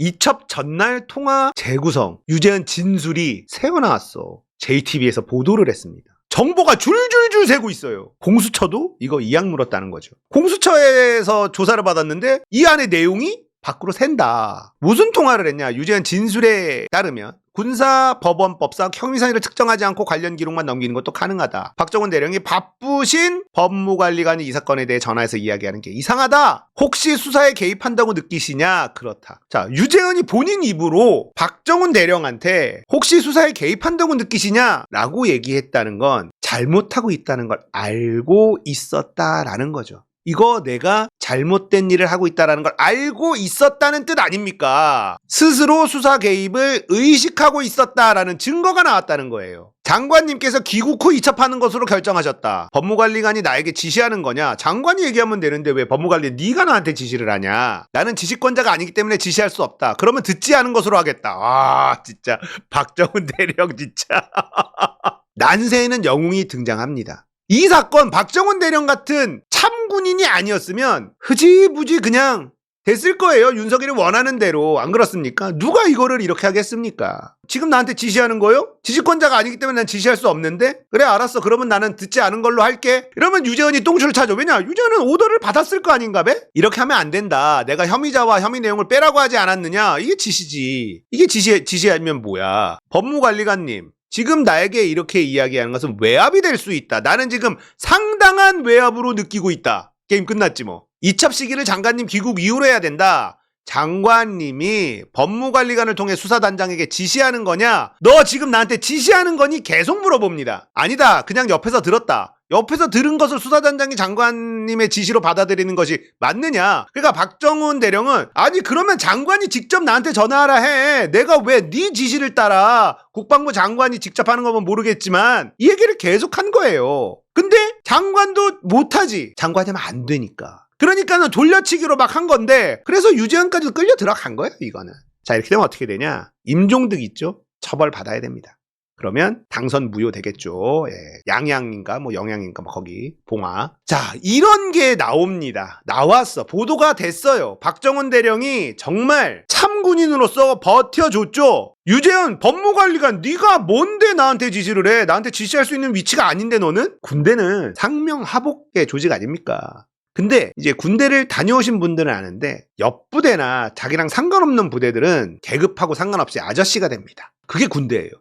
이첩 전날 통화 재구성 유재현 진술이 새어나왔어. JTBC에서 보도를 했습니다. 정보가 줄줄줄 새고 있어요. 공수처도 이거 이악 물었다는 거죠. 공수처에서 조사를 받았는데 이 안에 내용이 밖으로 샌다. 무슨 통화를 했냐? 유재현 진술에 따르면 군사법원법상 혐의사실을 특정하지 않고 관련 기록만 넘기는 것도 가능하다. 박정훈 대령이 바쁘신 법무관리관이 이 사건에 대해 전화해서 이야기하는 게 이상하다. 혹시 수사에 개입한다고 느끼시냐? 그렇다. 자, 유재현이 본인 입으로 박정훈 대령한테 혹시 수사에 개입한다고 느끼시냐? 라고 얘기했다는 건 잘못하고 있다는 걸 알고 있었다라는 거죠. 이거 내가 잘못된 일을 하고 있다는 걸 알고 있었다는 뜻 아닙니까? 스스로 수사 개입을 의식하고 있었다라는 증거가 나왔다는 거예요. 장관님께서 귀국 후 이첩하는 것으로 결정하셨다. 법무관리관이 나에게 지시하는 거냐? 장관이 얘기하면 되는데 왜 법무관리 네가 나한테 지시를 하냐? 나는 지시권자가 아니기 때문에 지시할 수 없다. 그러면 듣지 않은 것으로 하겠다. 와, 진짜 박정훈 대령 진짜. 난세에는 영웅이 등장합니다. 이 사건 박정훈 대령 같은 참군인이 아니었으면 흐지부지 그냥 됐을 거예요. 윤석열이 원하는 대로. 안 그렇습니까? 누가 이거를 이렇게 하겠습니까? 지금 나한테 지시하는 거요? 지시권자가 아니기 때문에 난 지시할 수 없는데? 그래 알았어. 그러면 나는 듣지 않은 걸로 할게. 이러면 유재현이 똥줄을 차죠. 왜냐? 유재현은 오더를 받았을 거 아닌가 배? 이렇게 하면 안 된다. 내가 혐의자와 혐의 내용을 빼라고 하지 않았느냐? 이게 지시지. 이게 지시하면 뭐야? 법무관리관님. 지금 나에게 이렇게 이야기하는 것은 외압이 될 수 있다. 나는 지금 상당한 외압으로 느끼고 있다. 게임 끝났지 뭐. 이첩 시기를 장관님 귀국 이후로 해야 된다. 장관님이 법무관리관을 통해 수사단장에게 지시하는 거냐? 너 지금 나한테 지시하는 거니? 계속 물어봅니다. 아니다. 그냥 옆에서 들었다. 옆에서 들은 것을 수사단장이 장관님의 지시로 받아들이는 것이 맞느냐? 그러니까 박정훈 대령은 아니 그러면 장관이 직접 나한테 전화하라 해. 내가 왜 네 지시를 따라? 국방부 장관이 직접 하는 거면 모르겠지만 이 얘기를 계속 한 거예요. 근데 장관도 못하지. 장관이 하면 안 되니까. 그러니까는 돌려치기로 막 한 건데 그래서 유재현까지도 끌려 들어간 거예요 이거는. 자 이렇게 되면 어떻게 되냐? 임종득 있죠? 처벌 받아야 됩니다. 그러면 당선 무효되겠죠. 예. 양양인가 뭐 영양인가 뭐 거기 봉화. 자 이런 게 나옵니다. 나왔어. 보도가 됐어요. 박정훈 대령이 정말 참군인으로서 버텨줬죠. 유재현 법무관리관 네가 뭔데 나한테 지시를 해. 나한테 지시할 수 있는 위치가 아닌데 너는? 군대는 상명하복의 조직 아닙니까? 근데 이제 군대를 다녀오신 분들은 아는데 옆 부대나 자기랑 상관없는 부대들은 계급하고 상관없이 아저씨가 됩니다. 그게 군대예요.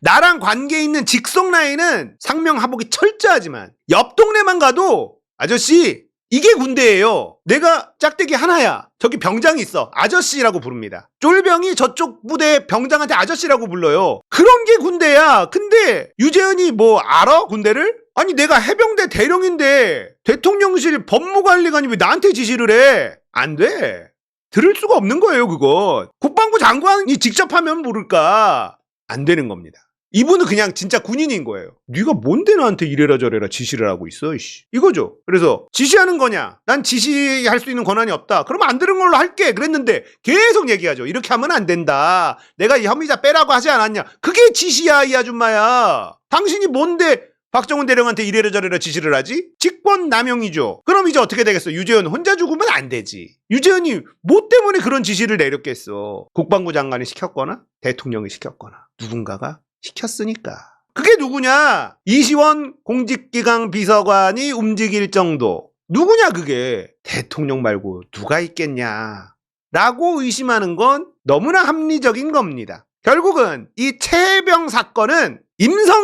나랑 관계 있는 직속 라인은 상명하복이 철저하지만 옆 동네만 가도 아저씨 이게 군대예요. 내가 짝대기 하나야. 저기 병장이 있어. 아저씨라고 부릅니다. 쫄병이 저쪽 부대 병장한테 아저씨라고 불러요. 그런 게 군대야. 근데 유재현이 뭐 알아? 군대를? 아니 내가 해병대 대령인데 대통령실 법무관리관이 왜 나한테 지시를 해? 안 돼. 들을 수가 없는 거예요 그건. 국방부 장관이 직접 하면 모를까. 안 되는 겁니다. 이분은 그냥 진짜 군인인 거예요. 네가 뭔데 나한테 이래라 저래라 지시를 하고 있어 이씨. 이거죠. 그래서 지시하는 거냐? 난 지시할 수 있는 권한이 없다. 그러면 안 들은 걸로 할게. 그랬는데 계속 얘기하죠. 이렇게 하면 안 된다. 내가 이 혐의자 빼라고 하지 않았냐. 그게 지시야 이 아줌마야. 당신이 뭔데 박정훈 대령한테 이래라 저래라 지시를 하지? 직권 남용이죠. 그럼 이제 어떻게 되겠어? 유재현 혼자 죽으면 안 되지. 유재현이 뭐 때문에 그런 지시를 내렸겠어? 국방부 장관이 시켰거나 대통령이 시켰거나 누군가가 시켰으니까. 그게 누구냐? 이시원 공직기강 비서관이 움직일 정도. 누구냐 그게? 대통령 말고 누가 있겠냐? 라고 의심하는 건 너무나 합리적인 겁니다. 결국은 이 최혜병 사건은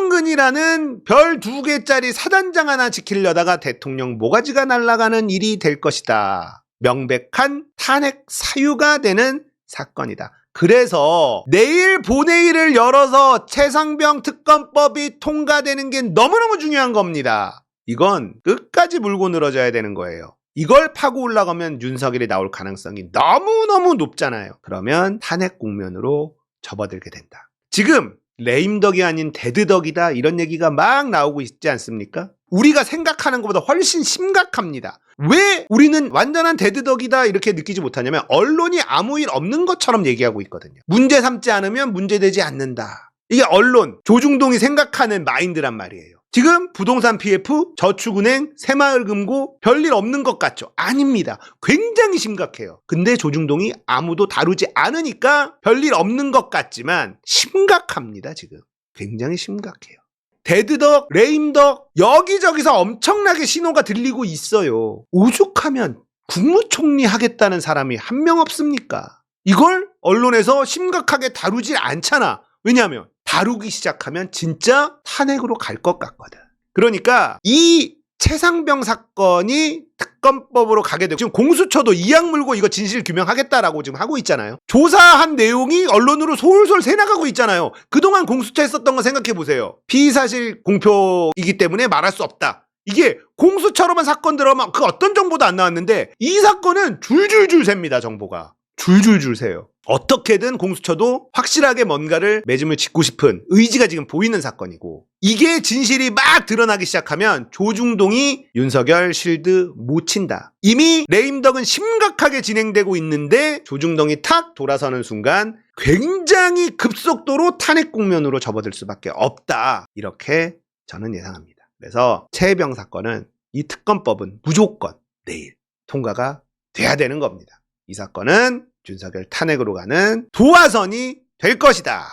임성근이라는 별 2개짜리 사단장 하나 지키려다가 대통령 모가지가 날아가는 일이 될 것이다. 명백한 탄핵 사유가 되는 사건이다. 그래서 내일 본회의를 열어서 최상병 특검법이 통과되는 게 너무너무 중요한 겁니다. 이건 끝까지 물고 늘어져야 되는 거예요. 이걸 파고 올라가면 윤석열이 나올 가능성이 너무너무 높잖아요. 그러면 탄핵 국면으로 접어들게 된다. 지금 레임덕이 아닌 데드덕이다 이런 얘기가 막 나오고 있지 않습니까? 우리가 생각하는 것보다 훨씬 심각합니다. 왜 우리는 완전한 데드덕이다 이렇게 느끼지 못하냐면 언론이 아무 일 없는 것처럼 얘기하고 있거든요. 문제 삼지 않으면 문제되지 않는다. 이게 언론, 조중동이 생각하는 마인드란 말이에요. 지금 부동산 PF, 저축은행, 새마을금고 별일 없는 것 같죠? 아닙니다. 굉장히 심각해요. 근데 조중동이 아무도 다루지 않으니까 별일 없는 것 같지만 심각합니다. 지금 굉장히 심각해요. 데드덕, 레임덕 여기저기서 엄청나게 신호가 들리고 있어요. 오죽하면 국무총리 하겠다는 사람이 한 명 없습니까? 이걸 언론에서 심각하게 다루질 않잖아. 왜냐하면 다루기 시작하면 진짜 탄핵으로 갈 것 같거든. 그러니까 이 최상병 사건이 특검법으로 가게 되고 지금 공수처도 이악 물고 이거 진실 규명하겠다라고 지금 하고 있잖아요. 조사한 내용이 언론으로 솔솔 새나가고 있잖아요. 그동안 공수처 했었던 거 생각해 보세요. 피의사실 공표이기 때문에 말할 수 없다. 이게 공수처로만 사건 들어가면 그 어떤 정보도 안 나왔는데 이 사건은 줄줄줄 셉니다. 정보가. 줄줄줄 새요. 어떻게든 공수처도 확실하게 뭔가를 매짐을 짓고 싶은 의지가 지금 보이는 사건이고 이게 진실이 막 드러나기 시작하면 조중동이 윤석열 실드 못 친다. 이미 레임덕은 심각하게 진행되고 있는데 조중동이 탁 돌아서는 순간 굉장히 급속도로 탄핵 국면으로 접어들 수밖에 없다. 이렇게 저는 예상합니다. 그래서 최혜병 사건은 이 특검법은 무조건 내일 통과가 돼야 되는 겁니다. 이 사건은 윤석열 탄핵으로 가는 도화선이 될 것이다.